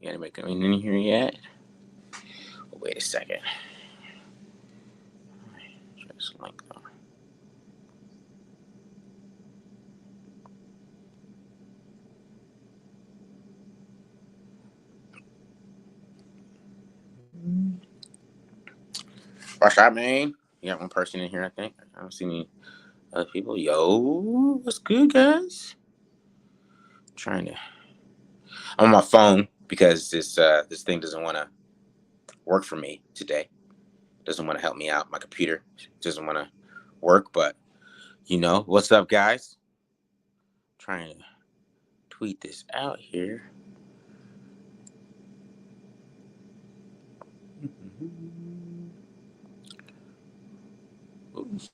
Anybody coming in here yet? Oh, wait a second. Just like that. What's up, man? You got one person in here, I think. I don't see any other people. Yo, what's good, guys? Trying to. I'm on my phone because this thing doesn't want to work for me today. Doesn't want to help me out. My computer doesn't want to work. But what's up, guys? Trying to tweet this out here. Oops.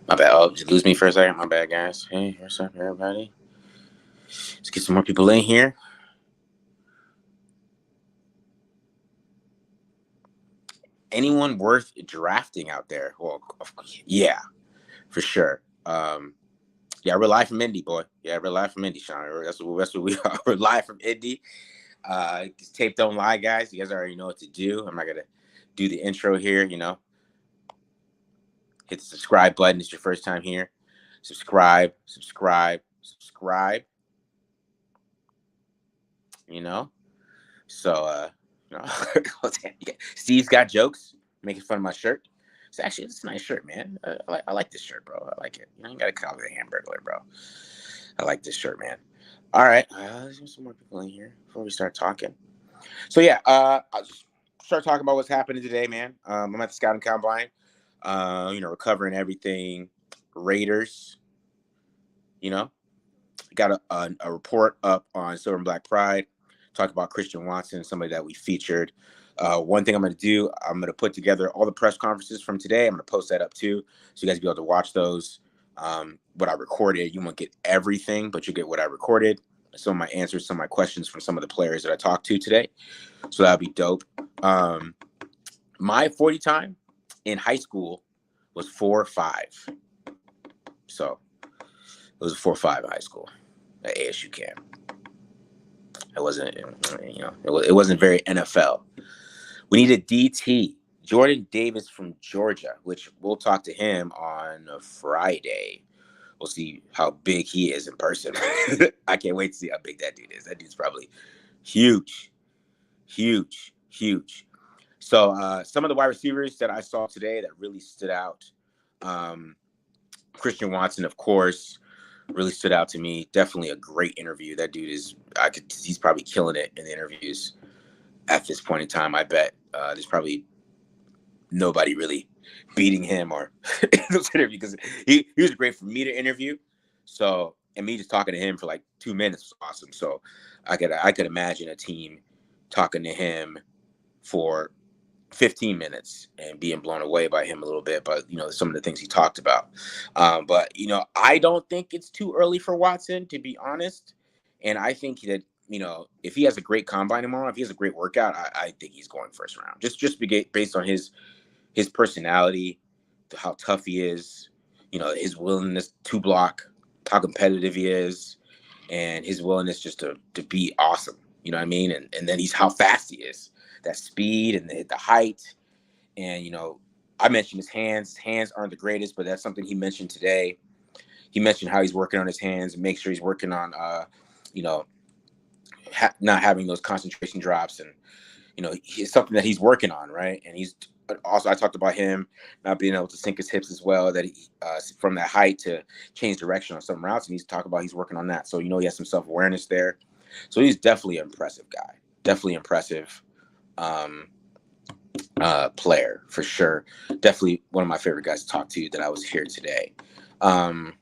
My bad. Oh, did you lose me for a second? My bad, guys. Hey, what's up, everybody? Let's get some more people in here. Anyone worth drafting out there? Well, yeah, for sure. Yeah, we're live from Indy, boy. Yeah, we're live from Indy, Sean. That's what we are. We're live from Indy. Tape don't lie, guys. You guys already know what to do. I'm not gonna do the intro here. Hit the subscribe button. It's your first time here. Subscribe. So Steve's got jokes, making fun of my shirt. It's a nice shirt, man. I like this shirt, bro. I like it. You gotta call it a Hamburglar, bro. I like this shirt, man. All right, let's get some more people in here before we start talking. So yeah, I'll just start talking about what's happening today, man. I'm at the scouting combine. Recovering everything. Raiders. Got a report up on Silver and Black Pride. Talk about Christian Watson, somebody that we featured. One thing I'm going to do, I'm going to put together all the press conferences from today. I'm going to post that up too, so you guys be able to watch those. What I recorded, you won't get everything, but you get what I recorded. Some of my answers, some of my questions from some of the players that I talked to today. So that'll be dope. My 40 time in high school was 4.5. So it was a 4.5 in high school at ASU camp. It wasn't, it wasn't very NFL. We needed DT, Jordan Davis from Georgia, which we'll talk to him on Friday. We'll see how big he is in person. I can't wait to see how big that dude is. That dude's probably huge. So some of the wide receivers that I saw today that really stood out. Christian Watson, of course, really stood out to me. Definitely a great interview. That dude he's probably killing it in the interviews at this point in time. I bet there's probably nobody really beating him or in those interviews, because he was great for me to interview. So, and me just talking to him for like 2 minutes was awesome. So I could imagine a team talking to him for 15 minutes and being blown away by him a little bit, but some of the things he talked about. But I don't think it's too early for Watson, to be honest. And I think that if he has a great combine tomorrow, if he has a great workout, I think he's going first round. Just based on his personality, how tough he is, his willingness to block, how competitive he is, and his willingness just to be awesome. You know what I mean? And then how fast he is. That speed and the height. And, I mentioned his hands. His hands aren't the greatest, but that's something he mentioned today. He mentioned how he's working on his hands and make sure he's working on, not having those concentration drops. And, it's something that he's working on, right? And I talked about him not being able to sink his hips as well, that he, from that height to change direction on some routes. And he's talking about he's working on that. So, he has some self-awareness there. So he's definitely an impressive guy. Definitely impressive. Player for sure. Definitely one of my favorite guys to talk to that I was here today. I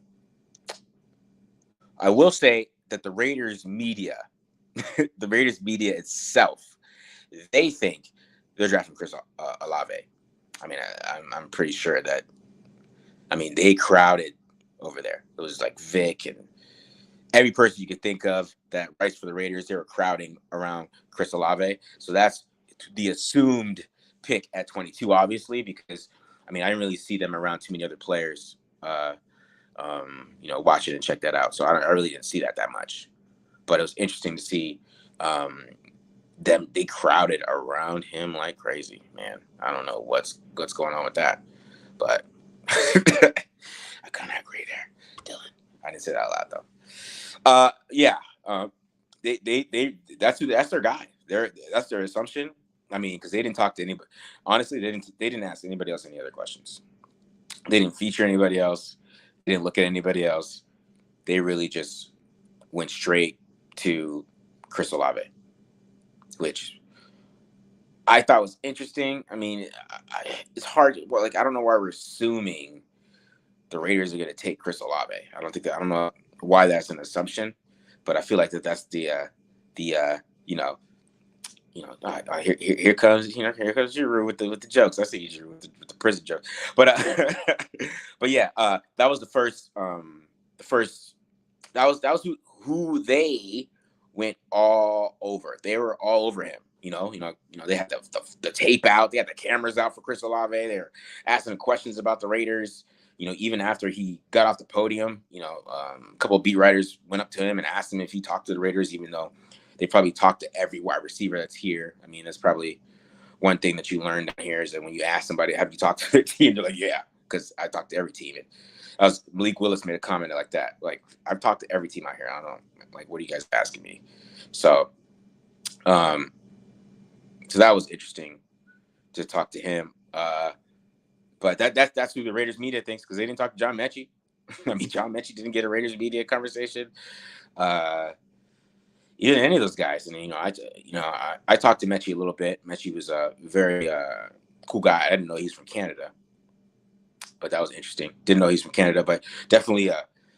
will say that the Raiders media itself, they think they're drafting Chris Olave. I mean, I'm pretty sure that. I mean, they crowded over there. It was like Vic and every person you could think of that writes for the Raiders, they were crowding around Chris Olave. So that's the assumed pick at 22, obviously, because I mean I didn't really see them around too many other players. Watch it and check that out. So I really didn't see that much, but it was interesting to see them. They crowded around him like crazy, man. I don't know what's going on with that, but I kind of agree there, Dylan. I didn't say that out loud though. Yeah. They that's their guy. That's their assumption. I mean, because they didn't talk to anybody. Honestly, they didn't ask anybody else any other questions. They didn't feature anybody else. They didn't look at anybody else. They really just went straight to Chris Olave, which I thought was interesting. I mean, it's hard. Well, like I don't know why we're assuming the Raiders are going to take Chris Olave. I don't know why that's an assumption, but I feel like that's here comes Giroux with the jokes. I see you, Giroux, with the prison jokes. But but yeah, that was the first that was who they went all over. They were all over him. They had the tape out. They had the cameras out for Chris Olave. They were asking questions about the Raiders. Even after he got off the podium, a couple of beat writers went up to him and asked him if he talked to the Raiders, even though they probably talked to every wide receiver that's here. I mean, that's probably one thing that you learned down here is that when you ask somebody, have you talked to their team? They're like, yeah, because I talked to every team. And Malik Willis made a comment like that. Like, I've talked to every team out here. I don't know. Like, what are you guys asking me? So, so that was interesting to talk to him. But that's who the Raiders media thinks, because they didn't talk to John Mechie. I mean, John Mechie didn't get a Raiders media conversation. Even any of those guys. And I talked to Mechie a little bit. Mechie was a very cool guy. I didn't know he's from Canada, but that was interesting. Didn't know he's from Canada, but definitely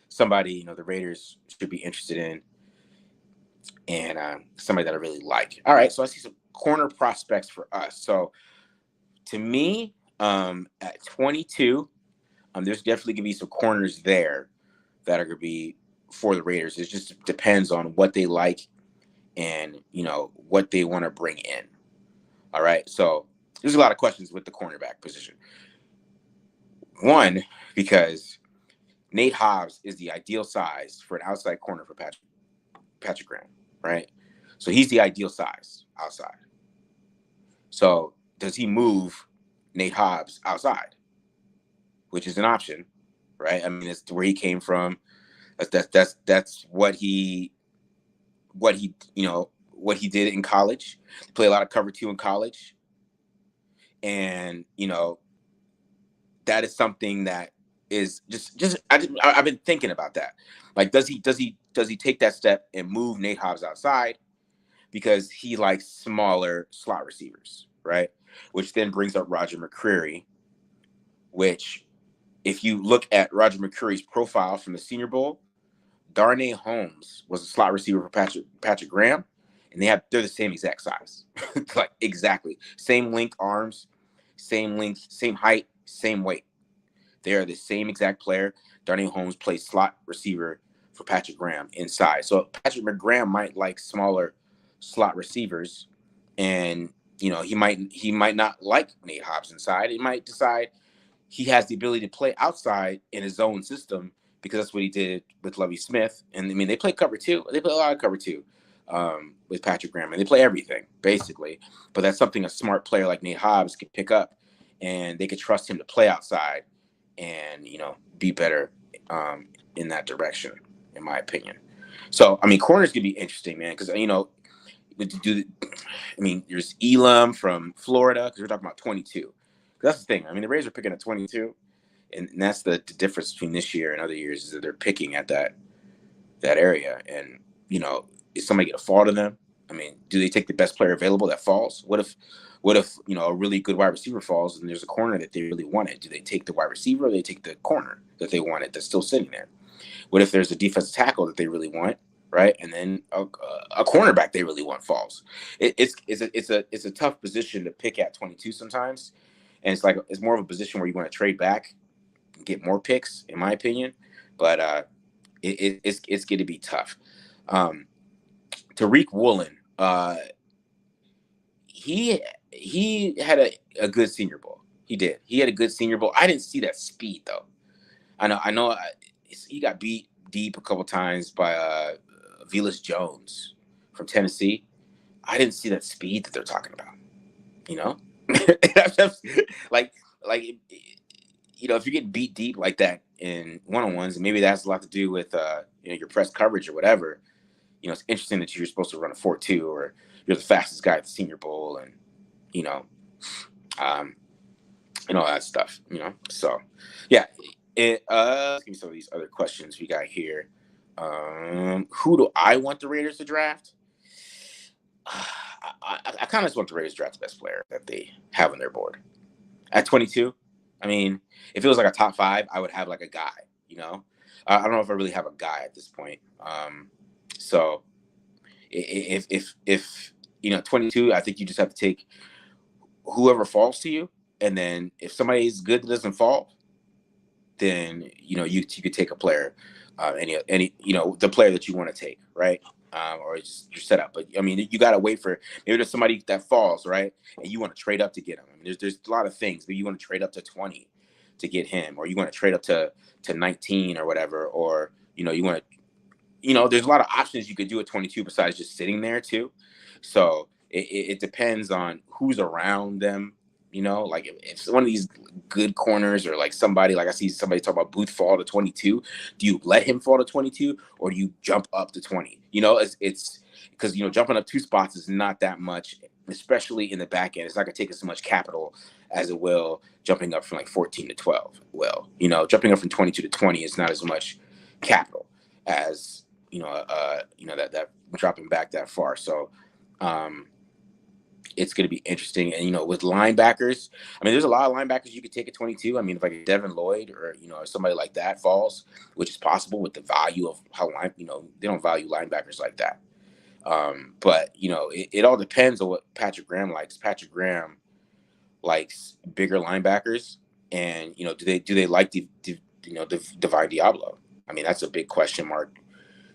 somebody the Raiders should be interested in, and somebody that I really like. All right, so I see some corner prospects for us. So to me, at 22, there's definitely gonna be some corners there that are gonna be for the Raiders. It just depends on what they like and what they want to bring in. All right, so there's a lot of questions with the cornerback position. One, because Nate Hobbs is the ideal size for an outside corner for Patrick Graham, right? So he's the ideal size outside. So does he move Nate Hobbs outside, which is an option, right? I mean, it's where he came from. That's what he did in college. He played a lot of cover 2 in college, and that is something that is I've been thinking about that. Like, does he take that step and move Nate Hobbs outside because he likes smaller slot receivers, right? Which then brings up Roger McCreary, which if you look at Roger McCreary's profile from the Senior Bowl, Darnay Holmes was a slot receiver for Patrick Graham, and they're the same exact size. Like, exactly. Same length arms, same length, same height, same weight. They are the same exact player. Darnay Holmes plays slot receiver for Patrick Graham inside. So Patrick Graham might like smaller slot receivers, and he might not like Nate Hobbs inside. He might decide he has the ability to play outside in his own system, because that's what he did with Lovie Smith. And I mean, they play cover 2. They play a lot of cover 2 with Patrick Graham, and they play everything basically. But that's something a smart player like Nate Hobbs could pick up, and they could trust him to play outside and be better in that direction, in my opinion. So I mean, corners could be interesting, man, because there's Elam from Florida, because we're talking about 22. That's the thing. I mean, the Rays are picking at 22, and that's the difference between this year and other years, is that they're picking at that area. And is somebody going to fall to them? I mean, do they take the best player available that falls? What if a really good wide receiver falls and there's a corner that they really wanted? Do they take the wide receiver, or do they take the corner that they wanted that's still sitting there? What if there's a defensive tackle that they really want, right? And then a cornerback they really want falls? It's a tough position to pick at 22 sometimes, and it's more of a position where you want to trade back and get more picks, in my opinion. But it's going to be tough. Tariq Woolen, he had a good Senior Bowl. He did. He had a good Senior Bowl. I didn't see that speed though. I know. He got beat deep a couple times by Velus Jones from Tennessee. I didn't see that speed that they're talking about. You know, like if you're getting beat deep like that in one-on-ones, and maybe that has a lot to do with your press coverage or whatever. It's interesting that you're supposed to run a 4.2 or you're the fastest guy at the Senior Bowl, and all that stuff. So yeah. Let's give me some of these other questions we got here. Who do I want the Raiders to draft? I kind of just want the Raiders to draft the best player that they have on their board. At 22, I mean, if it was like a top 5, I would have like a guy, I don't know if I really have a guy at this point. So if 22, I think you just have to take whoever falls to you. And then if somebody is good that doesn't fall, then, you could take a player, any the player that you want to take, right? Or just your setup. But I mean, you got to wait for, maybe there's somebody that falls, right? And you want to trade up to get him. I mean, there's a lot of things, but you want to trade up to 20 to get him, or you want to trade up to 19 or whatever, or, you want to, there's a lot of options you could do at 22 besides just sitting there too. So it depends on who's around them. Like if one of these good corners, or like somebody, like I see somebody talk about Booth fall to 22, do you let him fall to 22 or do you jump up to 20? It's because, jumping up 2 spots is not that much, especially in the back end. It's not going to take as much capital as it will jumping up from like 14 to 12. Well, jumping up from 22 to 20 is not as much capital as, that dropping back that far. So, it's going to be interesting. And, with linebackers, I mean, there's a lot of linebackers you could take at 22. I mean, if like Devin Lloyd or, or somebody like that falls, which is possible with the value of how, they don't value linebackers like that. But, it all depends on what Patrick Graham likes. Patrick Graham likes bigger linebackers. And, do they like Divine Diablo? I mean, that's a big question mark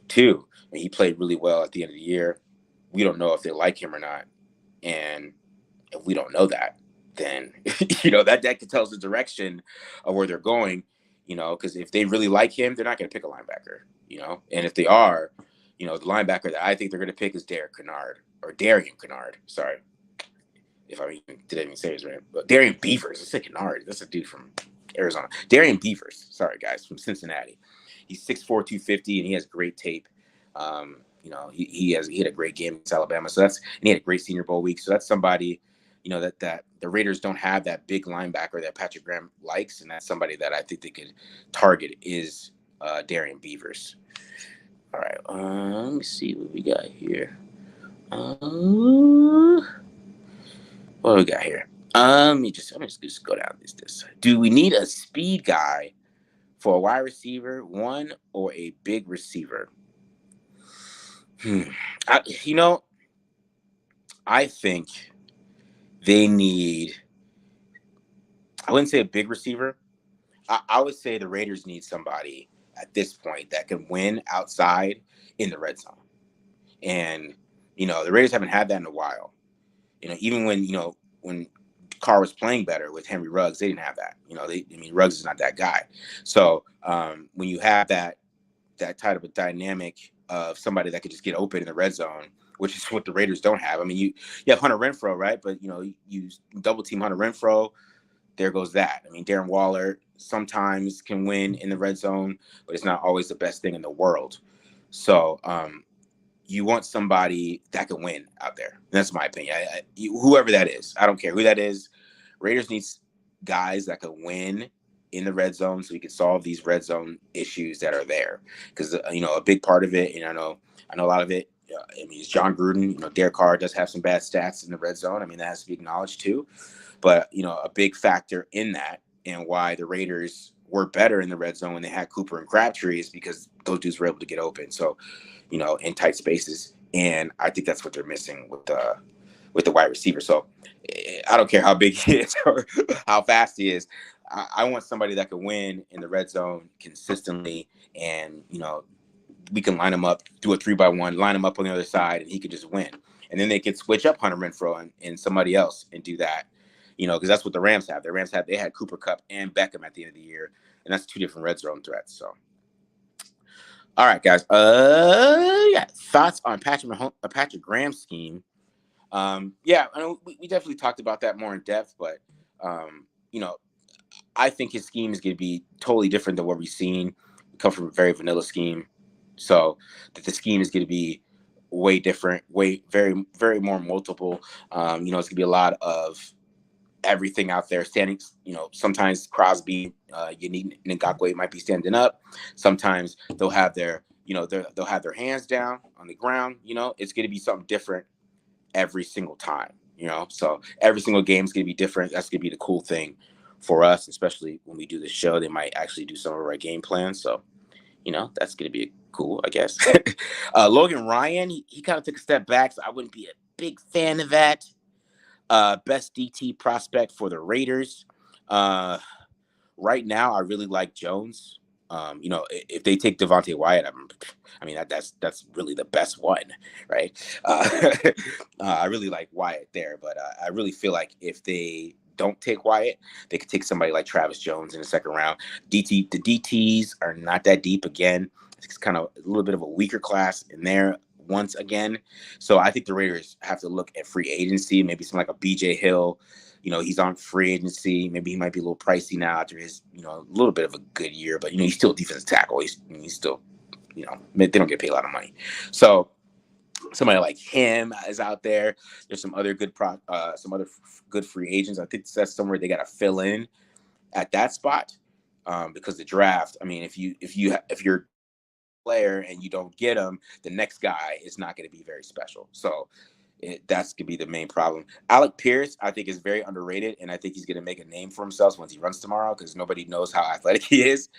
too. I mean, he played really well at the end of the year. We don't know if they like him or not. And if we don't know that, then, that could tell us the direction of where they're going, because if they really like him, they're not going to pick a linebacker, and if they are, the linebacker that I think they're going to pick is Darian Kennard. Sorry. If I did I even say his name? But Darian Beavers. I said Kennard. That's a dude from Arizona. Darian Beavers. Sorry, guys, from Cincinnati. He's 6'4", 250, and he has great tape. He had a great game against Alabama. And he had a great Senior Bowl week. So that's somebody, that the Raiders don't have that big linebacker that Patrick Graham likes. And that's somebody that I think they could target is Darian Beavers. All right. Let me see what we got here. What do we got here? I'm just go down this. Do we need a speed guy for a wide receiver, one, or a big receiver? I think they need, I wouldn't say a big receiver. I would say the Raiders need somebody at this point that can win outside in the red zone. And, the Raiders haven't had that in a while. Even when Carr was playing better with Henry Ruggs, they didn't have that. Ruggs is not that guy. So when you have that type of a dynamic of somebody that could just get open in the red zone, which is what the Raiders don't have. I mean, you have Hunter Renfrow, right? But, you double team Hunter Renfrow, there goes that. I mean, Darren Waller sometimes can win in the red zone, but it's not always the best thing in the world. So you want somebody that can win out there. That's my opinion. Whoever that is, I don't care who that is. Raiders needs guys that can win in the red zone so we can solve these red zone issues that are there. Because, a big part of it, and I know a lot of it, it's John Gruden. Derek Carr does have some bad stats in the red zone. I mean, that has to be acknowledged too. But, a big factor in that and why the Raiders were better in the red zone when they had Cooper and Crabtree is because those dudes were able to get open. So, in tight spaces. And I think that's what they're missing with the wide receiver. So I don't care how big he is or how fast he is. I want somebody that can win in the red zone consistently and, we can line him up, do a 3-by-1, line him up on the other side, and he could just win. And then they could switch up Hunter Renfrow and somebody else and do that, because that's what the Rams have. The Rams they had Cooper Kupp and Beckham at the end of the year, and that's 2 different red zone threats. So, all right, guys. Thoughts on Patrick Graham's scheme? Yeah, I know we definitely talked about that more in depth, but I think his scheme is going to be totally different than what we've seen. We come from a very vanilla scheme, so that the scheme is going to be way different, very, very more multiple. It's going to be a lot of everything out there standing. Sometimes Crosby, Yannick Ngakoue might be standing up. Sometimes they'll have their, they'll have their hands down on the ground. It's going to be something different every single time. So every single game is going to be different. That's going to be the cool thing for us, especially when we do the show. They might actually do some of our game plans. So, that's going to be cool, I guess. Logan Ryan, he kind of took a step back, so I wouldn't be a big fan of that. Best DT prospect for the Raiders. Right now, I really like Jones. If they take Devontae Wyatt, that's really the best one, right? I really like Wyatt there, but I really feel like if they don't take Wyatt, they could take somebody like Travis Jones in the second round. The DTs are not that deep again. It's kind of a little bit of a weaker class in there once again. So I think the Raiders have to look at free agency, maybe something like a BJ Hill. He's on free agency. Maybe he might be a little pricey now after his, a little bit of a good year, but, he's still a defensive tackle. He's still, they don't get paid a lot of money. So somebody like him is out there. There's some other good good free agents. I think that's somewhere they got to fill in at that spot because the draft. If you're a player and you don't get him, the next guy is not going to be very special. So that's going to be the main problem. Alec Pierce, I think, is very underrated, and I think he's going to make a name for himself once he runs tomorrow because nobody knows how athletic he is.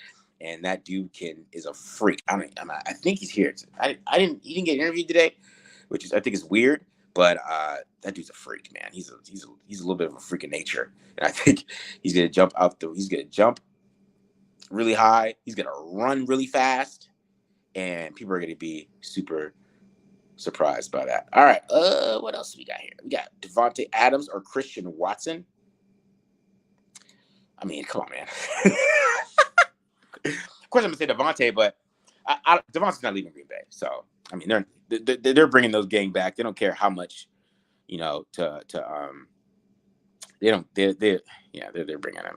And that dude is a freak. I think he's here. He didn't get interviewed today, which I think is weird. But that dude's a freak, man. He's a little bit of a freak of nature, and I think he's gonna jump He's gonna jump really high. He's gonna run really fast, and people are gonna be super surprised by that. All right, what else we got here? We got Devontae Adams or Christian Watson. Come on, man. Of course, I'm gonna say Devontae, but Devontae's not leaving Green Bay. So, they're bringing those gang back. They don't care how much, they're bringing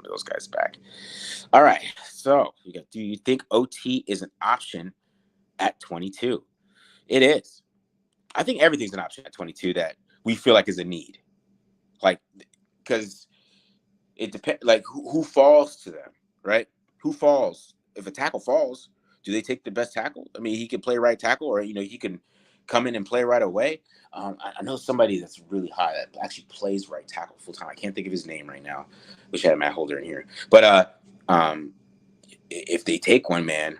those guys back. All right. So do you think OT is an option at 22? It is. I think everything's an option at 22 that we feel like is a need. Because it depends, who falls to them, right? Who falls? If a tackle falls, do they take the best tackle? He can play right tackle, or he can come in and play right away. I know somebody that's really high that actually plays right tackle full time. I can't think of his name right now. Wish I had Matt Holder in here. But if they take one, man,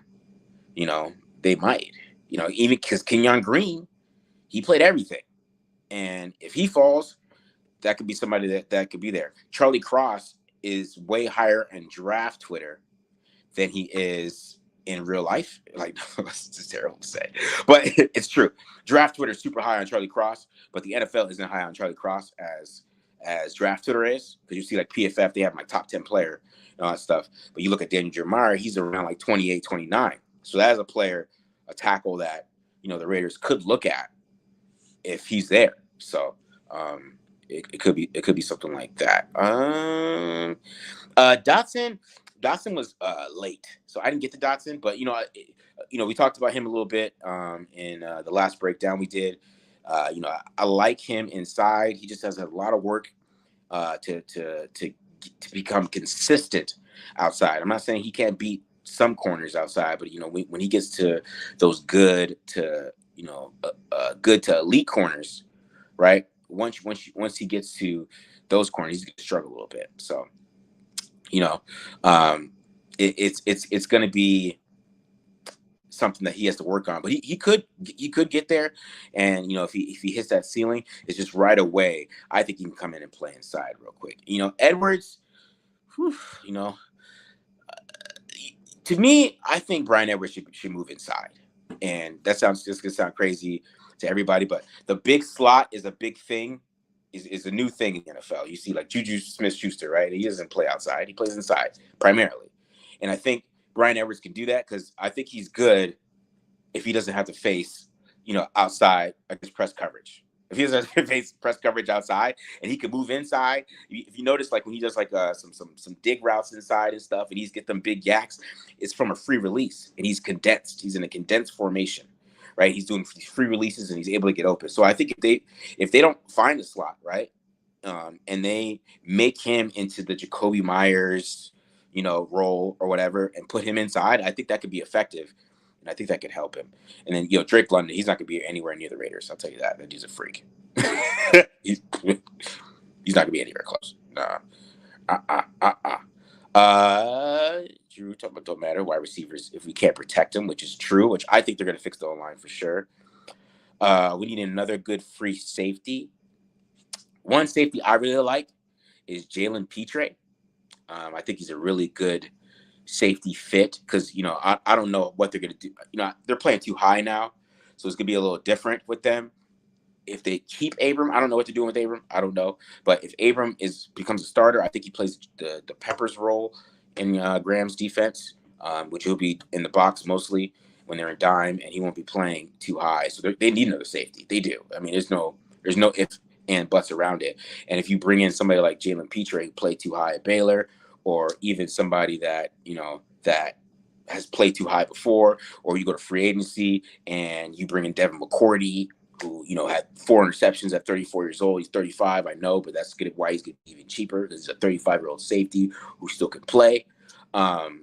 they might. Even because Kenyon Green, he played everything, and if he falls, that could be somebody that could be there. Charlie Cross is way higher in draft Twitter than he is in real life. That's just terrible to say, but it's true. Draft Twitter is super high on Charlie Cross, but the NFL isn't high on Charlie Cross as draft Twitter is, because you see PFF, they have top 10 player and all that stuff. But you look at Daniel Jeremiah, he's around 28, 29. So that is a player, a tackle that the Raiders could look at if he's there. So it could be something like that. Dotson was late, so I didn't get to Dotson. But we talked about him a little bit in the last breakdown we did. I like him inside. He just has a lot of work to become consistent outside. I'm not saying he can't beat some corners outside, but when he gets to those good to elite corners, right? Once he gets to those corners, he's going to struggle a little bit. So. It's going to be something that he has to work on, but he could get there, and if he hits that ceiling, it's just right away. I think he can come in and play inside real quick. Edwards, to me, I think Brian Edwards should move inside. And that sounds just gonna sound crazy to everybody, but the big slot is a big thing, is a new thing in the NFL. You see like Juju Smith-Schuster, right? He doesn't play outside; he plays inside primarily. And I think Brian Edwards can do that because I think he's good if he doesn't have to face, outside against press coverage. If he doesn't have to face press coverage outside and he can move inside, if you notice, like when he does like some dig routes inside and stuff, and he's get them big yaks, it's from a free release and he's condensed. He's in a condensed formation, right? He's doing these free releases and he's able to get open. So I think if they don't find a slot, right, and they make him into the Jacoby Myers, role or whatever, and put him inside, I think that could be effective. And I think that could help him. And then, Drake London, he's not going to be anywhere near the Raiders. I'll tell you that. That dude's a freak. he's not going to be anywhere close. Nah. Drew, talking about don't matter. Wide receivers, if we can't protect them, which is true, which I think they're going to fix the O-line for sure. We need another good free safety. One safety I really like is Jalen Petre. I think he's a really good safety fit because I don't know what they're going to do. They're playing too high now, so it's going to be a little different with them. If they keep Abram, I don't know what they're doing with Abram. I don't know, but if Abram becomes a starter, I think he plays the Peppers role in Graham's defense, which he'll be in the box mostly when they're in dime, and he won't be playing too high. So they need another safety. They do. I mean, there's no ifs and buts around it. And if you bring in somebody like Jalen Petre who played too high at Baylor, or even somebody that that has played too high before, or you go to free agency and you bring in Devin McCourty, who had 4 interceptions at 34 years old. He's 35, I know, but that's good. Why he's getting even cheaper because he's a 35-year-old safety who still can play. If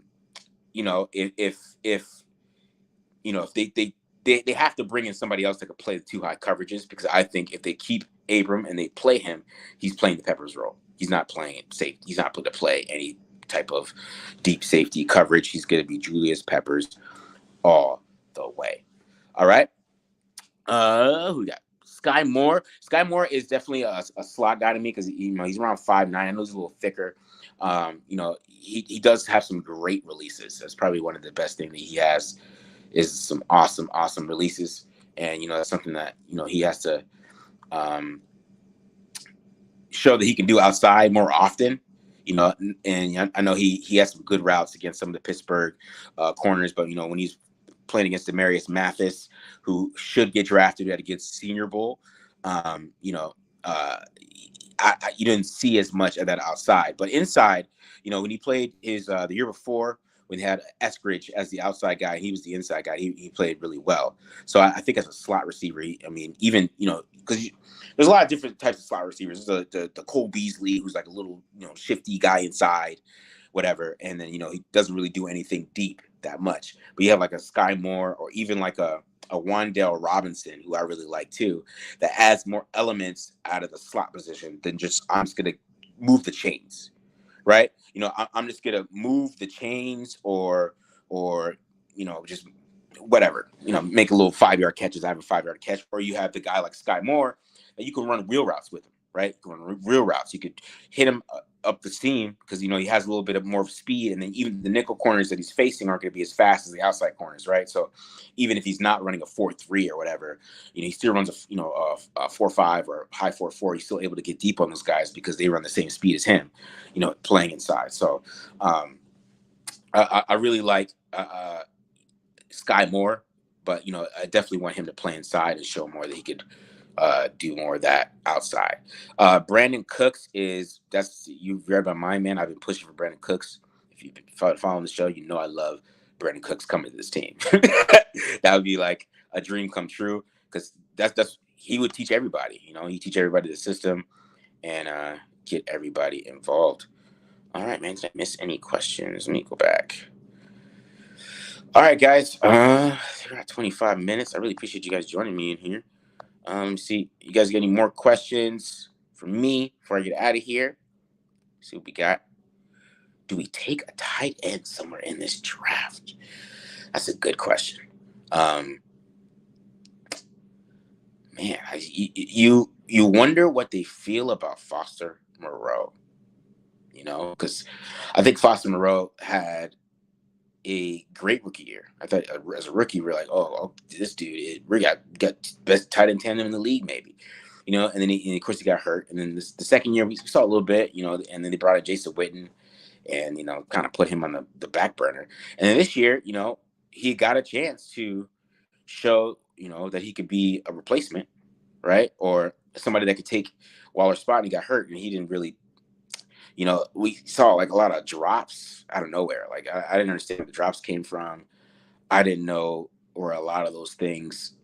they have to bring in somebody else that could play the too high coverages, because I think if they keep Abram and they play him, he's playing the Peppers role. He's not playing safe. He's not going to play any type of deep safety coverage. He's going to be Julius Peppers all the way. All right. Who we got? Sky Moore. Sky Moore is definitely a slot guy to me because he's around 5'9". I know he's a little thicker. He does have some great releases. That's probably one of the best things that he has is some awesome releases. And that's something that he has to show that he can do outside more often. And I know he has some good routes against some of the Pittsburgh corners, but when he's playing against Demarius Mathis, who should get drafted at a good Senior Bowl, you didn't see as much of that outside. But inside, when he played his the year before, when he had Eskridge as the outside guy, he was the inside guy. He played really well. So I think as a slot receiver, even because there's a lot of different types of slot receivers. There's the Cole Beasley, who's like a little shifty guy inside, whatever, and then he doesn't really do anything deep that much. But you have like a Sky Moore or even like a Wan'Dale Robinson, who I really like too, that adds more elements out of the slot position than just I'm just gonna move the chains, right? I'm just gonna move the chains or just whatever, make a little 5-yard catches. I have a 5-yard catch, or you have the guy like Sky Moore that you can run wheel routes with him, right? You can run real routes. You could hit him up the seam because he has a little bit of more of speed, and then even the nickel corners that he's facing aren't going to be as fast as the outside corners, right? So even if he's not running a 4.3 or whatever, he still runs a 4.5 or high 4.4. He's still able to get deep on those guys because they run the same speed as him, playing inside. So I really like Sky Moore, but I definitely want him to play inside and show more that he could do more of that outside. Brandon Cooks you've read my mind, man. I've been pushing for Brandon Cooks. If you've been following the show, I love Brandon Cooks coming to this team. That would be like a dream come true because that's he would teach everybody. He teach everybody the system and get everybody involved. All right, man. Did I miss any questions? Let me go back. All right, guys. We're at 25 minutes. I really appreciate you guys joining me in here. See, you guys got any more questions for me before I get out of here? See what we got. Do we take a tight end somewhere in this draft? That's a good question. Man, you wonder what they feel about Foster Moreau. Because I think Foster Moreau had a great rookie year. I thought as a rookie, we're like, oh this dude, we got best tight end tandem in the league, maybe. And then of course he got hurt. And then the second year we saw a little bit, and then they brought in Jason Witten and, kind of put him on the back burner. And then this year, he got a chance to show, that he could be a replacement, right? Or somebody that could take Waller's spot, and he got hurt and he didn't really, we saw like a lot of drops out of nowhere. Like I didn't understand where the drops came from. I didn't know where a lot of those things,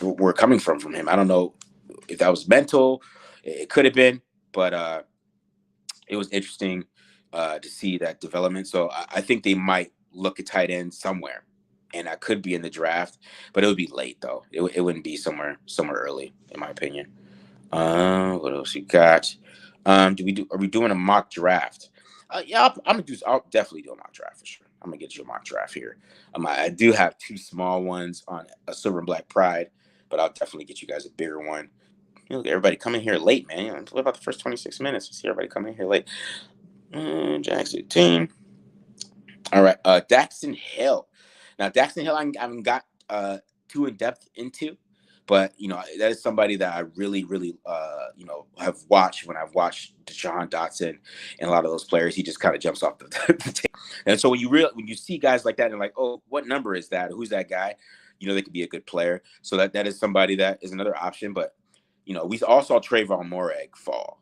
were coming from him. I don't know if that was mental. It could have been, but it was interesting to see that development. So I think they might look at tight end somewhere, and I could be in the draft, but it would be late though. It wouldn't be somewhere early, in my opinion. What else you got? Are we doing a mock draft? Yeah, I'll definitely do a mock draft for sure. I'm gonna get you a mock draft here. I do have 2 small ones on a Silver and Black Pride, but I'll definitely get you guys a bigger one. Look, everybody coming here late, man. What about the first 26 minutes? I see everybody coming here late. Jackson team. All right, Daxton Hill. Now, Daxton Hill, I haven't got too in depth into, but that is somebody that I really, really, have watched when I've watched Deshaun Dotson and a lot of those players. He just kind of jumps off the tape. And so when you see guys like that, and like, oh, what number is that? Who's that guy? They could be a good player. So that is somebody that is another option. But we all saw Trayvon Morag fall,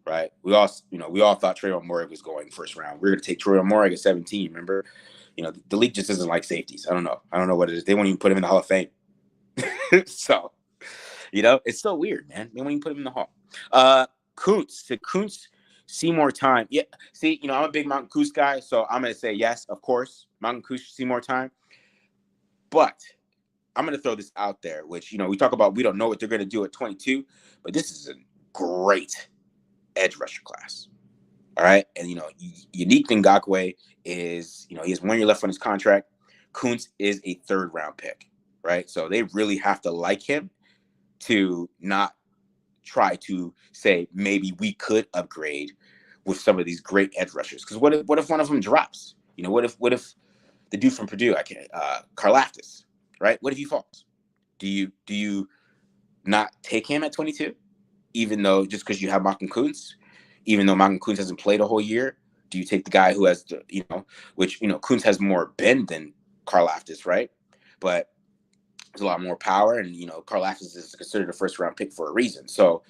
right? We all thought Trayvon Morag was going first round. We're going to take Trayvon Morag at 17. Remember, the league just doesn't like safeties. I don't know what it is. They won't even put him in the Hall of Fame. So, it's so weird, man. They won't even put him in the Hall. Kuntz, see more time. Yeah, see, I'm a big Mountain Kuntz guy, so I'm going to say yes, of course. Mountain Kuntz see more time. But I'm going to throw this out there, which, we talk about, we don't know what they're going to do at 22, but this is a great edge rusher class. All right. And, Unique Ngakoue is, he has 1 year left on his contract. Kuntz is a 3rd round pick, right? So they really have to like him to not try to say, maybe we could upgrade with some of these great edge rushers. Because what if one of them drops? What if the dude from Purdue, Karlaftis, right? What if he falls? Do you not take him at 22? Even though just because you have Malcolm Kuntz, even though Malcolm Kuntz hasn't played a whole year, do you take the guy who has which Kuntz has more bend than Karlaftis, right? But there's a lot more power, and Karlaftis is considered a 1st round pick for a reason. So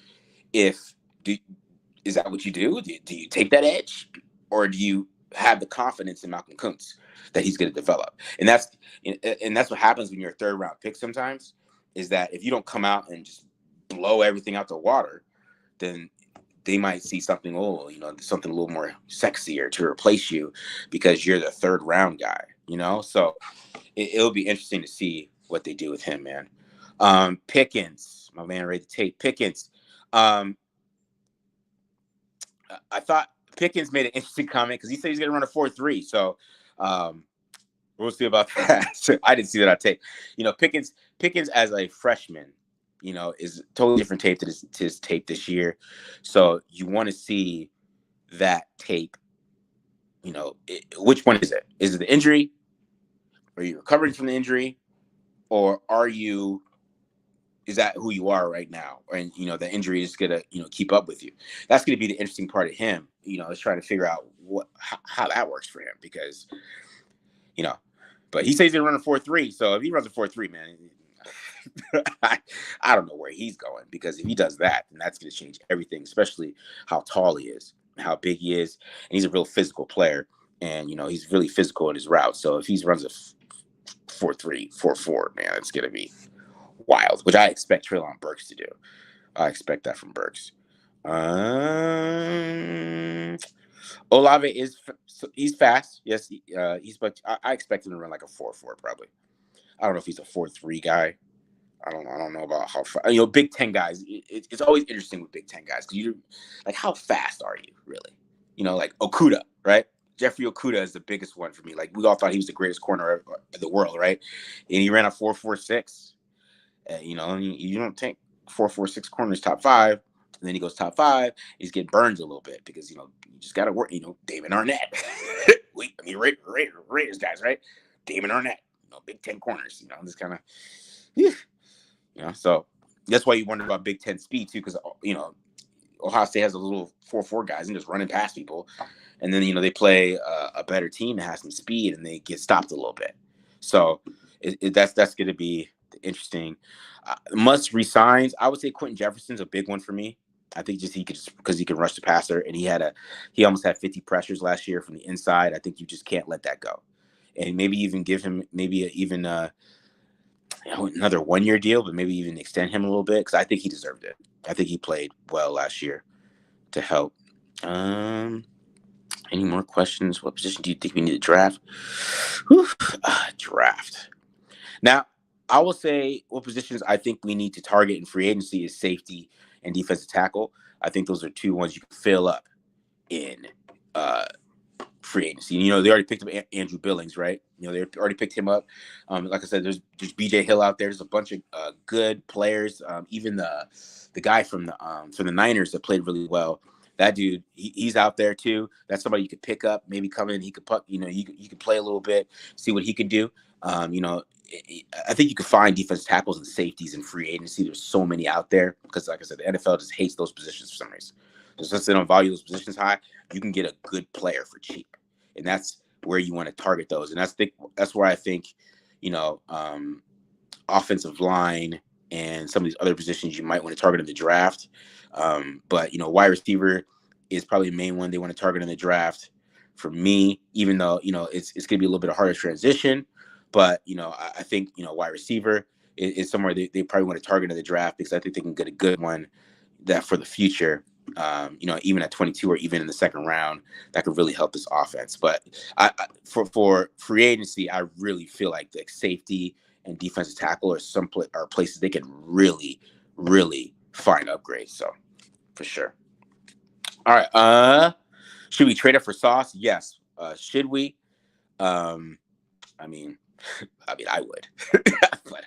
is that what you do? Do you take that edge, or do you have the confidence in Malcolm Kuntz that he's going to develop? And that's what happens when you're a 3rd round pick sometimes, is that if you don't come out and just blow everything out the water, then they might see something, something a little more sexier to replace you because you're the 3rd round guy, So it'll be interesting to see what they do with him, man. Pickens, my man, ready to take Pickens. I thought Pickens made an interesting comment because he said he's going to run a 4.3. So we'll see about that. So I didn't see that on tape. Pickens as a freshman, is totally different tape to his tape this year. So you want to see that tape. Which one is it? Is it the injury? Are you recovering from the injury? Or is that who you are right now? And, the injury is going to, keep up with you. That's going to be the interesting part of him, is trying to figure out how that works for him because, but he says he's going to run a 4.3. So if he runs a 4.3, man, I don't know where he's going, because if he does that, then that's going to change everything, especially how tall he is, how big he is. And he's a real physical player, and, he's really physical in his route. So if he runs a 4.3, 4.4, man, it's going to be wild, which I expect Treylon Burks to do. I expect that from Burks. Olave he's fast. Yes, but I expect him to run like a 4.4 probably. I don't know if he's a 4.3 guy. I don't know about how fast. Big Ten guys. It's always interesting with Big Ten guys because you're like, how fast are you really? Like Okuda, right? Jeffrey Okuda is the biggest one for me. Like, we all thought he was the greatest corner of the world, right? And he ran a 4.46. You don't take 4.46 corners top 5, and then he goes top 5. He's getting burned a little bit because you just got to work. David Arnett, Raiders guys, right? Damon Arnett, Big Ten corners, this kind of, so that's why you wonder about Big Ten speed too, because Ohio State has a little 4-4 guys and just running past people, and then they play a better team that has some speed and they get stopped a little bit. So that's going to be interesting. Must resigns. I would say Quentin Jefferson's a big one for me. I think because he can rush the passer, and he almost had 50 pressures last year from the inside. I think you just can't let that go, and maybe even give him another 1-year deal, but maybe even extend him a little bit because I think he deserved it. I think he played well last year to help. Any more questions? What position do you think we need to draft? Draft. Now, I will say what positions I think we need to target in free agency is safety and defensive tackle. I think those are two ones you can fill up in free agency. They already picked up Andrew Billings, right? They already picked him up. Like I said, there's BJ Hill out there. There's a bunch of good players. Even the guy from the Niners that played really well. That dude, he's out there too. That's somebody you could pick up, maybe come in. He could puck. You could play a little bit, see what he could do. I think you could find defense tackles and safeties in free agency. There's so many out there because, like I said, the NFL just hates those positions for some reason. Since they don't value those positions high, you can get a good player for cheap, and that's where you want to target those. And that's where I think, offensive line and some of these other positions you might want to target in the draft. But wide receiver is probably the main one they want to target in the draft for me, even though, it's going to be a little bit of harder transition. But, I think, wide receiver is somewhere they probably want to target in the draft because I think they can get a good one that for the future, even at 22 or even in the second round, that could really help this offense. But for free agency, I really feel like the safety and defensive tackle are places they can really, really find upgrades. So for sure. All right. Should we trade up for Sauce? Yes. Should we? I mean, I would. But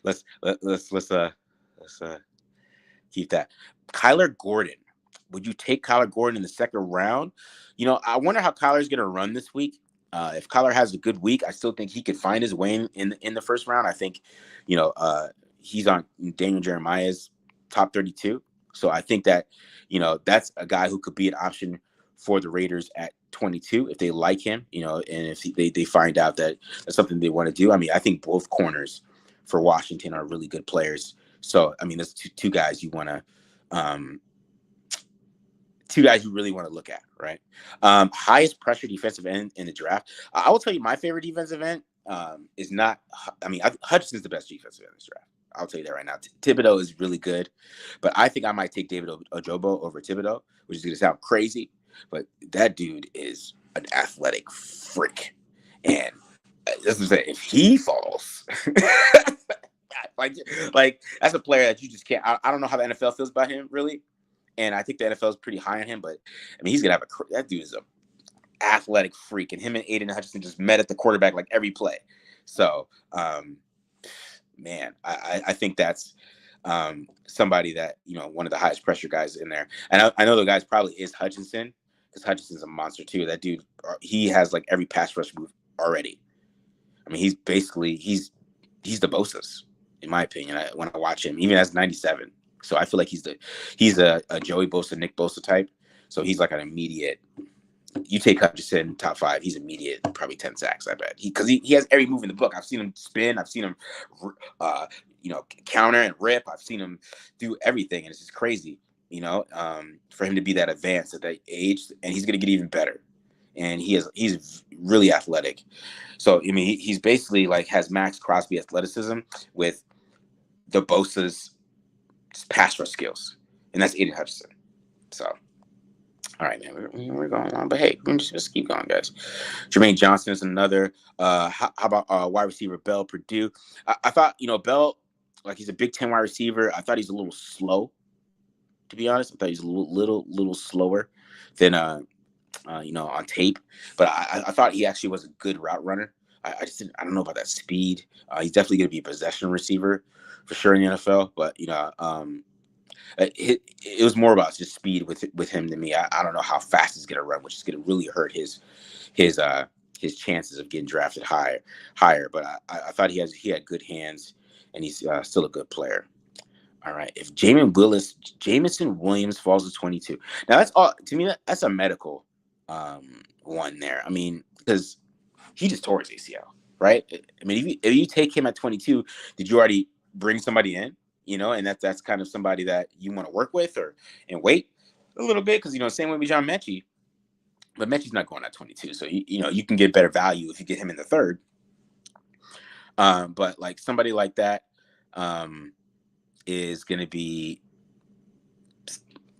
let's keep that. Kyler Gordon. Would you take Kyler Gordon in the second round? I wonder how Kyler's going to run this week. If Kyler has a good week, I still think he could find his way in the first round. I think, he's on Daniel Jeremiah's top 32. So I think that, that's a guy who could be an option for the Raiders at 22 if they like him, and if they find out that that's something they want to do. I think both corners for Washington are really good players. So, there's two guys you want to two guys you really want to look at, right? Highest pressure defensive end in the draft. I will tell you my favorite defensive end is not. Hutchinson's the best defensive end in this draft. I'll tell you that right now. Thibodeau is really good, but I think I might take David Ojobo over Thibodeau, which is going to sound crazy, but that dude is an athletic freak, and this is if he falls. Like that's a player that you just can't. I don't know how the NFL feels about him really, and I think the NFL is pretty high on him. But he's gonna have that dude is a athletic freak, and him and Aiden Hutchinson just met at the quarterback like every play. So, man, I think that's somebody that one of the highest pressure guys in there, and I know the guys probably is Hutchinson because Hutchinson's a monster too. That dude, he has like every pass rush move already. He's basically he's the Bosa's. In my opinion, when I watch him, even as 97. So I feel like he's a Joey Bosa, Nick Bosa type. So he's like an immediate. You take Hutchinson top 5, he's immediate, probably 10 sacks. I bet because he has every move in the book. I've seen him spin. I've seen him, counter and rip. I've seen him do everything, and it's just crazy. For him to be that advanced at that age, and he's gonna get even better. And he's really athletic. So he's basically like has Max Crosby athleticism with the Bosa's pass rush skills, and that's Aiden Hutchinson. So, all right, man, we're going on, but hey, let's keep going, guys. Jermaine Johnson is another. How about wide receiver Bell Purdue? I thought Bell, like he's a Big Ten wide receiver. I thought he's a little slow, to be honest. I thought he's a little slower than on tape, but I thought he actually was a good route runner. I don't know about that speed. He's definitely going to be a possession receiver for sure in the NFL, but It was more about just speed with him than me. I don't know how fast he's gonna run, which is gonna really hurt his uh his chances of getting drafted higher. But I thought he had good hands, and he's still a good player. All right. If Jamison Williams falls to 22, now that's all to me. That's a medical one there. I mean, because he just tore his ACL, right? I mean, if you take him at 22, did you already bring somebody in? And that's kind of somebody that you want to work with and wait a little bit because same way with John Mechie, but Mechie's not going at 22, so you can get better value if you get him in the third. But like somebody like that is going to be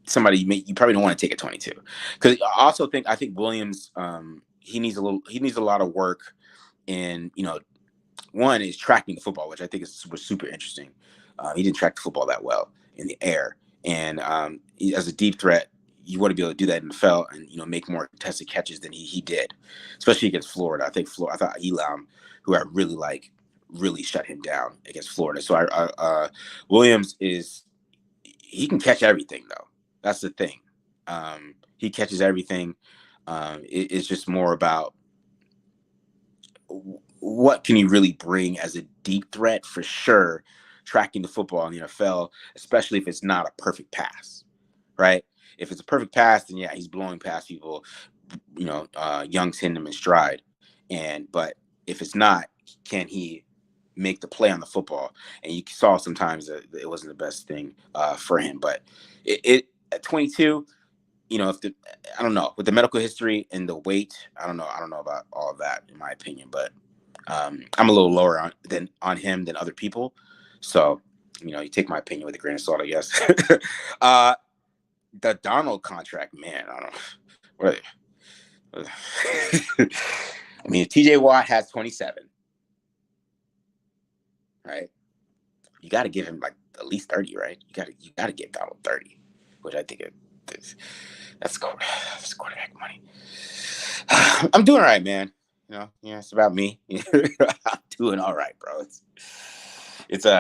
somebody you probably don't want to take at 22 because I think Williams he needs a lot of work in one is tracking the football, which I think was super interesting. He didn't track the football that well in the air, and as a deep threat, you want to be able to do that in the NFL and make more contested catches than he did, especially against Florida. I thought Elam, who I really like, really shut him down against Florida. So Williams he can catch everything though. That's the thing. He catches everything. It's just more about what can you really bring as a deep threat for sure, tracking the football in the NFL, especially if it's not a perfect pass, right? If it's a perfect pass, then yeah, he's blowing past people, Young's hitting him in stride. But if it's not, can he make the play on the football? And you saw sometimes that it wasn't the best thing for him. But it at 22, I don't know, with the medical history and the weight, I don't know about all of that in my opinion, but I'm a little lower on him than other people. So, you take my opinion with a grain of salt, I guess. The Donald contract, man, I don't know. I mean, if TJ Watt has 27, right? You got to give him like at least 30, right? You got to give Donald 30, which I think that's quarterback money. I'm doing all right, man. It's about me. I'm doing all right, bro. This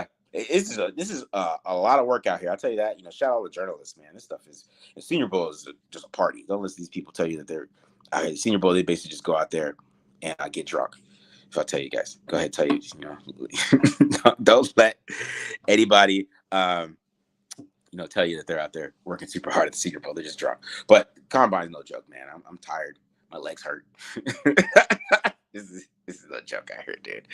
is a lot of work out here. I'll tell you that. Shout out to journalists, man. This stuff is. Senior Bowl is just a party. Don't listen to these people tell you that they're Senior Bowl. They basically just go out there and get drunk. If I tell you guys, go ahead, tell you. Don't let anybody tell you that they're out there working super hard at the Senior Bowl. They're just drunk. But Combine's no joke, man. I'm tired. My legs hurt. This is a joke out here, dude.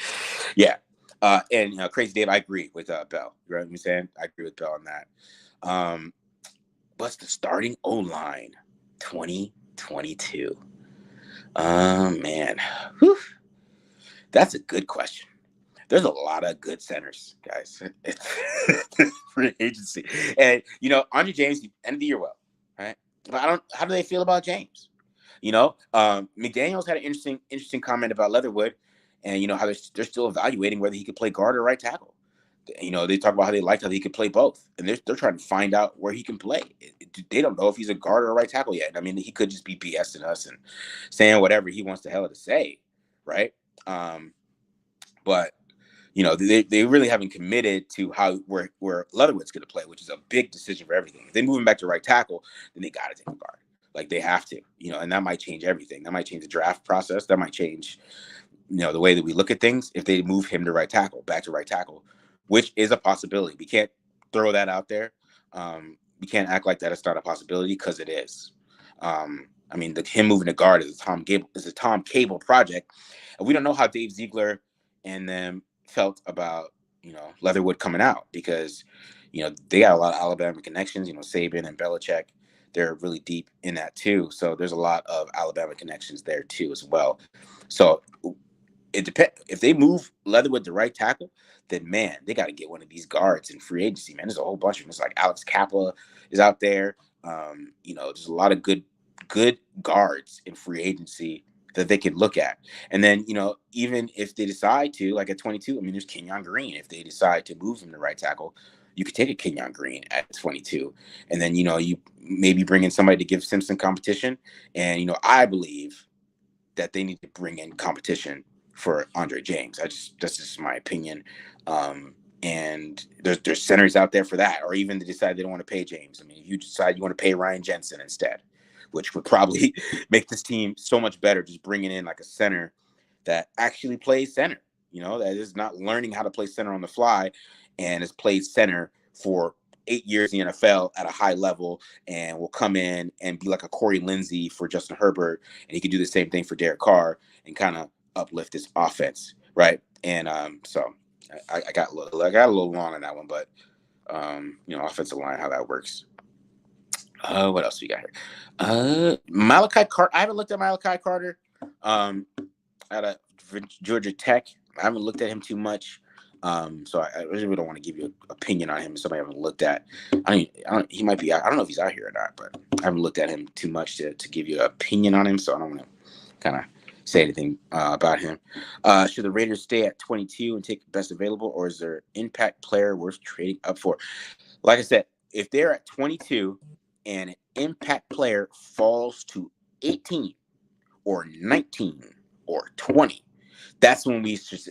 Yeah. And Crazy Dave, I agree with Bell. You know what I'm saying? I agree with Bell on that. What's the starting O-line 2022? Man. Whew. That's a good question. There's a lot of good centers, guys. Free agency. And, Andre James, end of the year well, right? But how do they feel about James? McDaniels had an interesting comment about Leatherwood and, how they're still evaluating whether he could play guard or right tackle. They talk about how they liked how he could play both. And they're trying to find out where he can play. They don't know if he's a guard or a right tackle yet. I mean, he could just be BSing us and saying whatever he wants the hell to say, right? But they really haven't committed to where Leatherwood's going to play, which is a big decision for everything. If they move him back to right tackle, then they got to take a guard. Like they have to, and that might change everything. That might change the draft process. That might change, the way that we look at things. If they move him to back to right tackle, which is a possibility. We can't throw that out there. We can't act like that it's not a possibility because it is. I mean, him moving to guard is a Tom Cable project, and we don't know how Dave Ziegler and them felt about Leatherwood coming out because they got a lot of Alabama connections. Saban and Belichick, they're really deep in that too. So there's a lot of Alabama connections there too as well. So it depends. If they move Leatherwood to right tackle, then man, they got to get one of these guards in free agency. Man, there's a whole bunch of them. It's like Alex Kappa is out there. There's a lot of good guards in free agency that they can look at. And then, even if they decide to, like at 22, I mean, there's Kenyon Green. If they decide to move him to right tackle, you could take a Kenyon Green at 22. And then, you maybe bring in somebody to give Simpson competition. And, I believe that they need to bring in competition for Andre James. That's just my opinion. And there's centers out there for that, or even they decide they don't want to pay James. I mean, if you decide you want to pay Ryan Jensen instead, which would probably make this team so much better, just bringing in like a center that actually plays center, that is not learning how to play center on the fly and has played center for 8 years in the NFL at a high level and will come in and be like a Corey Lindsey for Justin Herbert. And he could do the same thing for Derek Carr and kind of uplift this offense. Right. And so I got a little long on that one, but offensive line, how that works. What else we got here? Malachi Carter. I haven't looked at Malachi Carter out of Georgia Tech. I haven't looked at him too much. So I really don't want to give you an opinion on him. Somebody I haven't looked at. He might be out. I don't know if he's out here or not, but I haven't looked at him too much to give you an opinion on him. So I don't want to kind of say anything about him. Should the Raiders stay at 22 and take the best available, or is there impact player worth trading up for? Like I said, if they're at 22 and an impact player falls to 18 or 19 or 20, that's when we should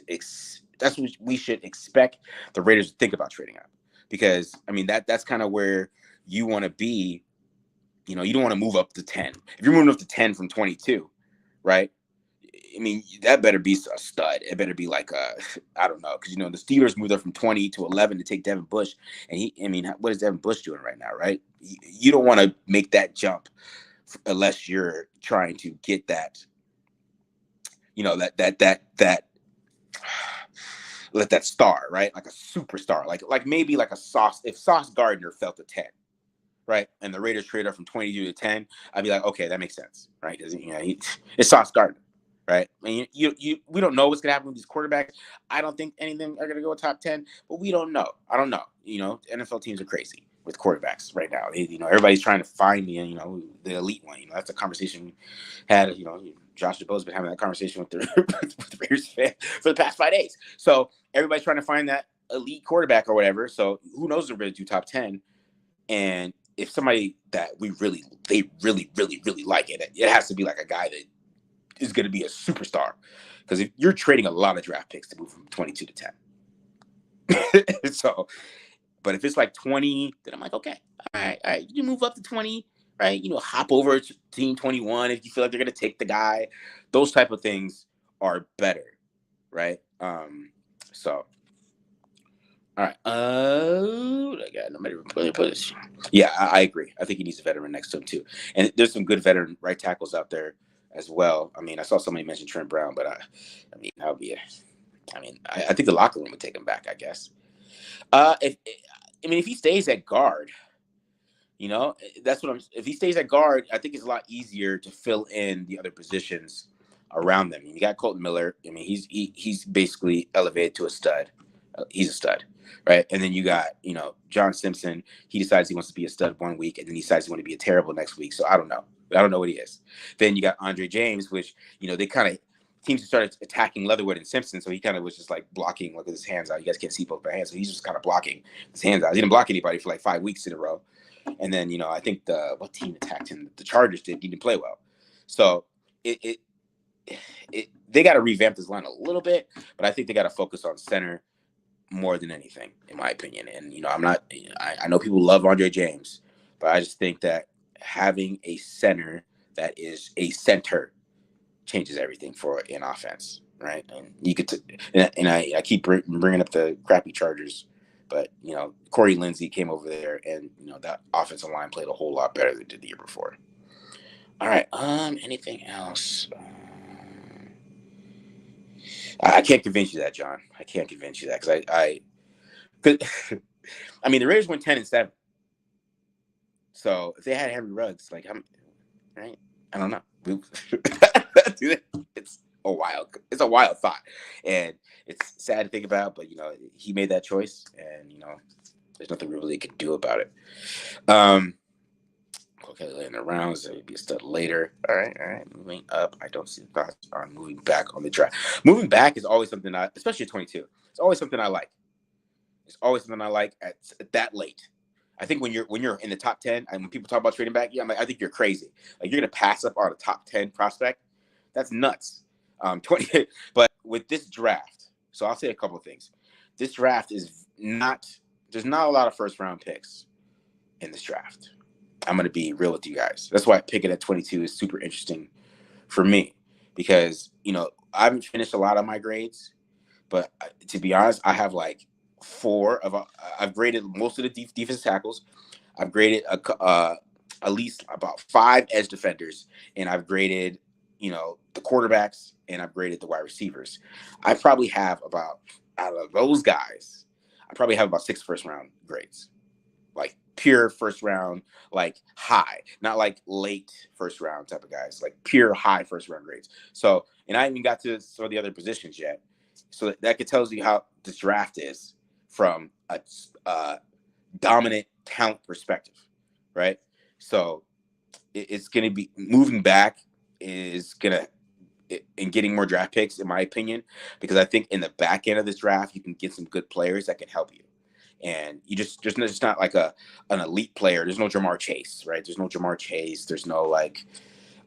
expect the Raiders to think about trading up, because I mean that's kind of where you want to be. You don't want to move up to 10. If you're moving up to 10 from 22, right? I mean, that better be a stud. It better be like I don't know, because the Steelers moved up from 20 to 11 to take Devin Bush, and what is Devin Bush doing right now, right? You don't want to make that jump unless you're trying to get that, that let that star, right? Like a superstar, like maybe like if Sauce Gardner felt a 10, right? And the Raiders traded up from 22 to 10, I'd be like, okay, that makes sense, right? Because it's Sauce Gardner. Right. I mean, we don't know what's gonna happen with these quarterbacks. I don't think anything are gonna go top 10, but we don't know. I don't know. NFL teams are crazy with quarterbacks right now. Everybody's trying to find the elite one. That's a conversation we had. Josh DeBo's been having that conversation with the with the Raiders fan for the past 5 days. So everybody's trying to find that elite quarterback or whatever. So who knows if they're gonna do top 10? And if somebody that they really, really, really like it has to be like a guy that is going to be a superstar, because if you're trading a lot of draft picks to move from 22 to 10. So, but if it's like 20, then I'm like, okay, all right, you move up to 20, right? Hop over to team 21 if you feel like they're going to take the guy. Those type of things are better, right? So, all right. I got nobody put this. Yeah, I agree. I think he needs a veteran next to him too, and there's some good veteran right tackles out there as well. I mean, I saw somebody mention Trent Brown, but I mean, that would be I think the locker room would take him back, I guess. If he stays at guard, if he stays at guard, I think it's a lot easier to fill in the other positions around them. You got Colton Miller. I mean, he's basically elevated to a stud. He's a stud, right? And then you got, John Simpson. He decides he wants to be a stud one week, and then he decides he wants to be a terrible next week. So I don't know. I don't know what he is. Then you got Andre James, which, they kind of teams started attacking Leatherwood and Simpson. So he kind of was just like blocking, look at his hands out. You guys can't see both my hands. So he's just kind of blocking his hands out. He didn't block anybody for like 5 weeks in a row. And then, I think what team attacked him? The Chargers did. He didn't play well. So they got to revamp this line a little bit, but I think they got to focus on center more than anything, in my opinion. And, I know people love Andre James, but I just think that having a center that is a center changes everything for an offense, right? And you could, and I keep bringing up the crappy Chargers, but, Corey Lindsey came over there, and, that offensive line played a whole lot better than it did the year before. All right. Anything else? I can't convince you that, John. I can't convince you that, because I mean, the Raiders went 10-7. So if they had Henry Ruggs, right? I don't know. It's a wild thought, and it's sad to think about. But he made that choice, and there's nothing we really can do about it. Okay, in the rounds, it'll be a stud later. All right. Moving up, I don't see thoughts on moving back on the draft. Moving back is always something especially at 22. It's always something I like. It's always something I like at that late. I think when you're in the top 10, and when people talk about trading back, I think you're crazy. Like, you're gonna pass up on a top 10 prospect. That's nuts. 20, but with this draft, so I'll say a couple of things. This draft is not there's not a lot of first round picks in this draft. I'm going to be real with you guys. That's why picking at 22 is super interesting for me, because I haven't finished a lot of my grades, but to be honest, I have like I've graded most of the defensive tackles. I've graded at least about 5 edge defenders, and I've graded the quarterbacks, and I've graded the wide receivers. I probably have about, out of those guys, I probably have about 6 first round grades, like pure first round, like high, not like late first round type of guys, like pure high first round grades. So, and I haven't even got to some of the other positions yet. So that could tells you how this draft is from a dominant talent perspective, right? So it's going to be moving back is going to, and getting more draft picks, in my opinion, because I think in the back end of this draft, you can get some good players that can help you. And you just not like an elite player. There's no Jamar Chase, right? There's no Jamar Chase. There's no like,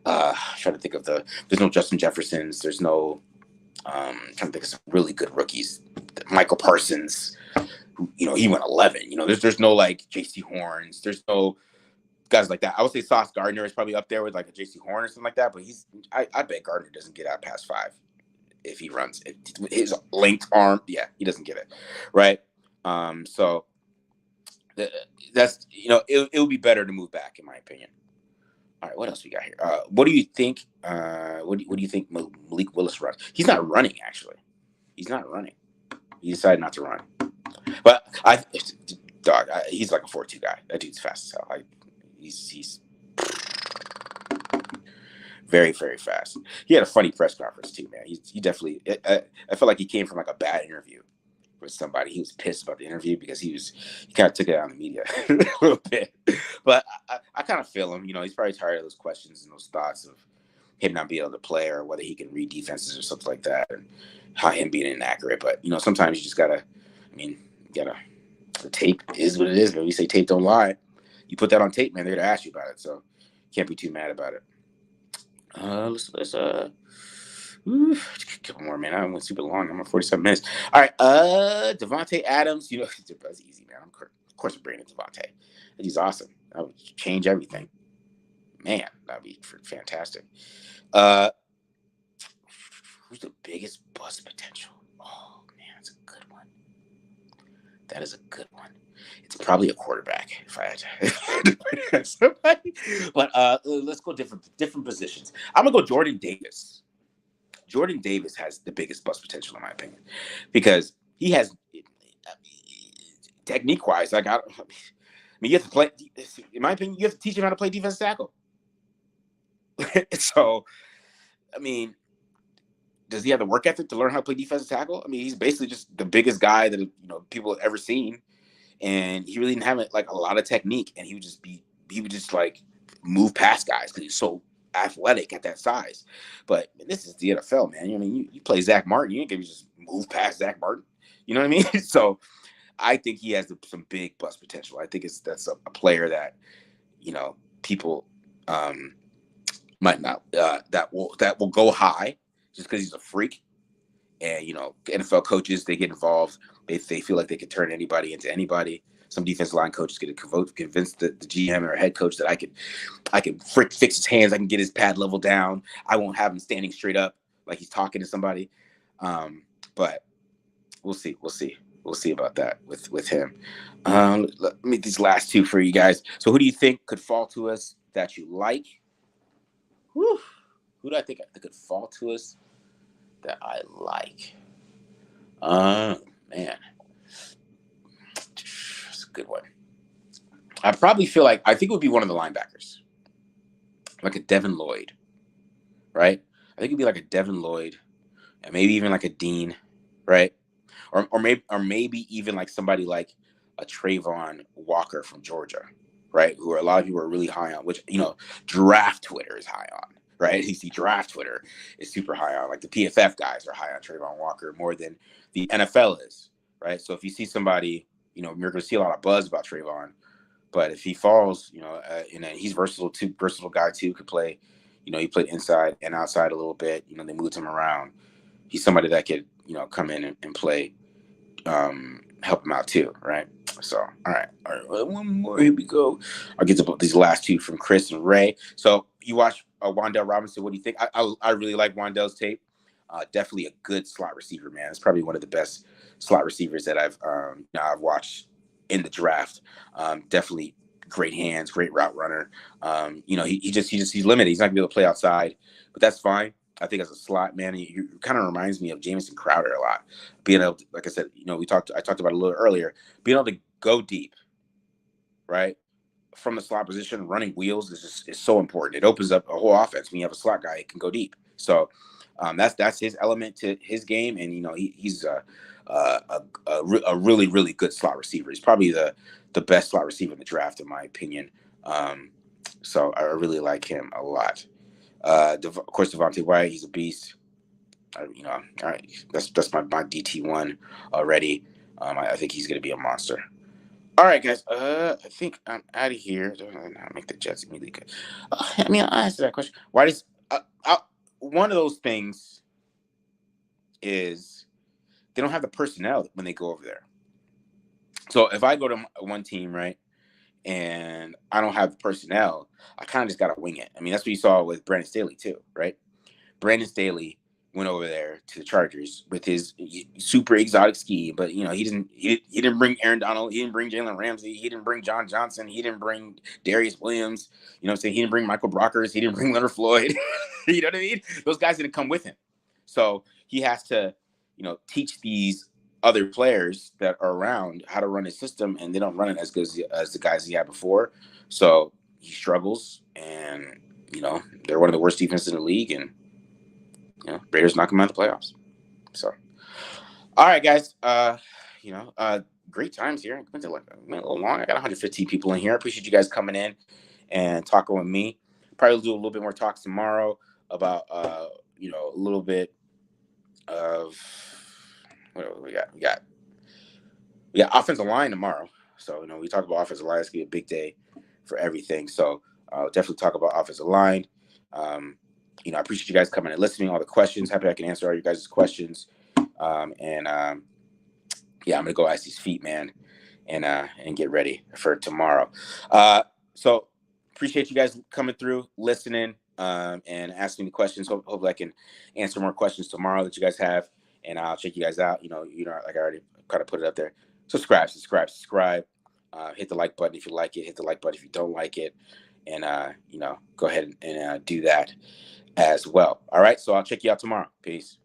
trying to think of there's no Justin Jeffersons. There's no, trying to think of some really good rookies. Michael Parsons, who, he went 11. There's no like J.C. Horns. There's no guys like that. I would say Sauce Gardner is probably up there with like a J.C. Horn or something like that. But I bet Gardner doesn't get out past 5 if he runs. His linked arm, yeah, he doesn't get it, right? So that's it would be better to move back, in my opinion. All right, what else we got here? What do you think? What do you think Malik Willis runs? He's not running, actually. He's not running. He decided not to run. But he's like a 4.2 guy. That dude's fast as hell. He's very, very fast. He had a funny press conference too, man. He definitely. I felt like he came from like a bad interview with somebody. He was pissed about the interview because he kind of took it out on the media a little bit. But I kind of feel him. He's probably tired of those questions and those thoughts of him not being able to play, or whether he can read defenses or something like that, and how him being inaccurate. But sometimes you just gotta. The tape is what it is. But we say tape don't lie. You put that on tape, man, they're gonna ask you about it. So can't be too mad about it. Let's a couple more, man. I went super long. I'm at 47 minutes. All right. Devontae Adams, that's easy, man. Of course, we're bringing Devontae. He's awesome. That would change everything. Man, that'd be fantastic. Who's the biggest bust potential? Oh, man, that's a good one. That is a good one. It's probably a quarterback, if I had to somebody. But let's go different positions. I'm gonna go Jordan Davis. Jordan Davis has the biggest bust potential, in my opinion, because he has, technique-wise, you have to play. In my opinion, you have to teach him how to play defensive tackle. So, does he have the work ethic to learn how to play defensive tackle? He's basically just the biggest guy that people have ever seen, and he really didn't have like a lot of technique, and he would just like move past guys because he's so athletic at that size. But this is the NFL, man. You play Zach Martin, you ain't gonna just move past Zach Martin. You know what I mean? So I think he has some big bust potential. I think that's a player that people might not that will go high just because he's a freak. And NFL coaches, they get involved. They feel like they can turn anybody into anybody. Some defensive line coaches get to convince the GM or head coach that I can fix his hands. I can get his pad level down. I won't have him standing straight up like he's talking to somebody. But we'll see. We'll see about that with him. Let me these last two for you guys. So who do you think could fall to us that you like? Whew. Who do I think could fall to us that I like? Man. That's a good one. I probably feel like I think it would be one of the linebackers. Like a Devin Lloyd. Right? I think it'd be like a Devin Lloyd, and maybe even like a Dean, right? Or maybe even like somebody like a Trayvon Walker from Georgia, right? Who a lot of people are really high on, which draft Twitter is high on, right? You see draft Twitter is super high on. Like the PFF guys are high on Trayvon Walker more than the NFL is, right? So if you see somebody, you're going to see a lot of buzz about Trayvon, but if he falls, and he's versatile guy too, could play, he played inside and outside a little bit. They moved him around. He's somebody that could, come in and play help him out too, right? So, all right, one more. Here we go. I'll get to these last two from Chris and Ray. So, you watch Wan'Dale Robinson. What do you think? I really like Wan'Dale's tape. Definitely a good slot receiver, man. It's probably one of the best slot receivers that I've watched in the draft. Definitely great hands, great route runner. He's limited. He's not gonna be able to play outside, but that's fine. I think as a slot man, he kind of reminds me of Jamison Crowder a lot. Being able to, like I said, I talked about it a little earlier, being able to go deep, right? From the slot position, running wheels is so important. It opens up a whole offense when you have a slot guy who can go deep. So that's his element to his game, and he's a really really good slot receiver. He's probably the best slot receiver in the draft, in my opinion. So I really like him a lot. Of course, Devontae White, he's a beast. All right, that's my DT1 already. I think he's going to be a monster. All right, guys. I think I'm out of here. I'll make the Jets immediately good. I'll answer that question. Why does one of those things is they don't have the personnel when they go over there. So if I go to one team, right, and I don't have the personnel, I kind of just got to wing it. I mean, that's what you saw with Brandon Staley too, right? Brandon Staley went over there to the Chargers with his super exotic scheme, but he didn't bring Aaron Donald, he didn't bring Jalen Ramsey, he didn't bring John Johnson, he didn't bring Darius Williams, what I'm saying? He didn't bring Michael Brockers, he didn't bring Leonard Floyd. You know what I mean? Those guys didn't come with him. So he has to, teach these other players that are around how to run his system, and they don't run it as good as the guys he had before. So he struggles, and they're one of the worst defenses in the league, and Raiders knock them out of the playoffs. So, all right, guys. Great times here. It went a little long. I got 115 people in here. I appreciate you guys coming in and talking with me. Probably do a little bit more talks tomorrow about a little bit of what we got. We got offensive line tomorrow. So we talk about offensive line. It's gonna be a big day for everything. So I'll definitely talk about offensive line. I appreciate you guys coming and listening, all the questions. Happy I can answer all your guys' questions. I'm gonna go ice these feet, man, and get ready for tomorrow. So appreciate you guys coming through, listening, and asking me questions. Hopefully I can answer more questions tomorrow that you guys have, and I'll check you guys out. Like I already kind of put it up there. Subscribe. Hit the like button if you like it. Hit the like button if you don't like it, and go ahead and do that as well. All right, so I'll check you out tomorrow. Peace.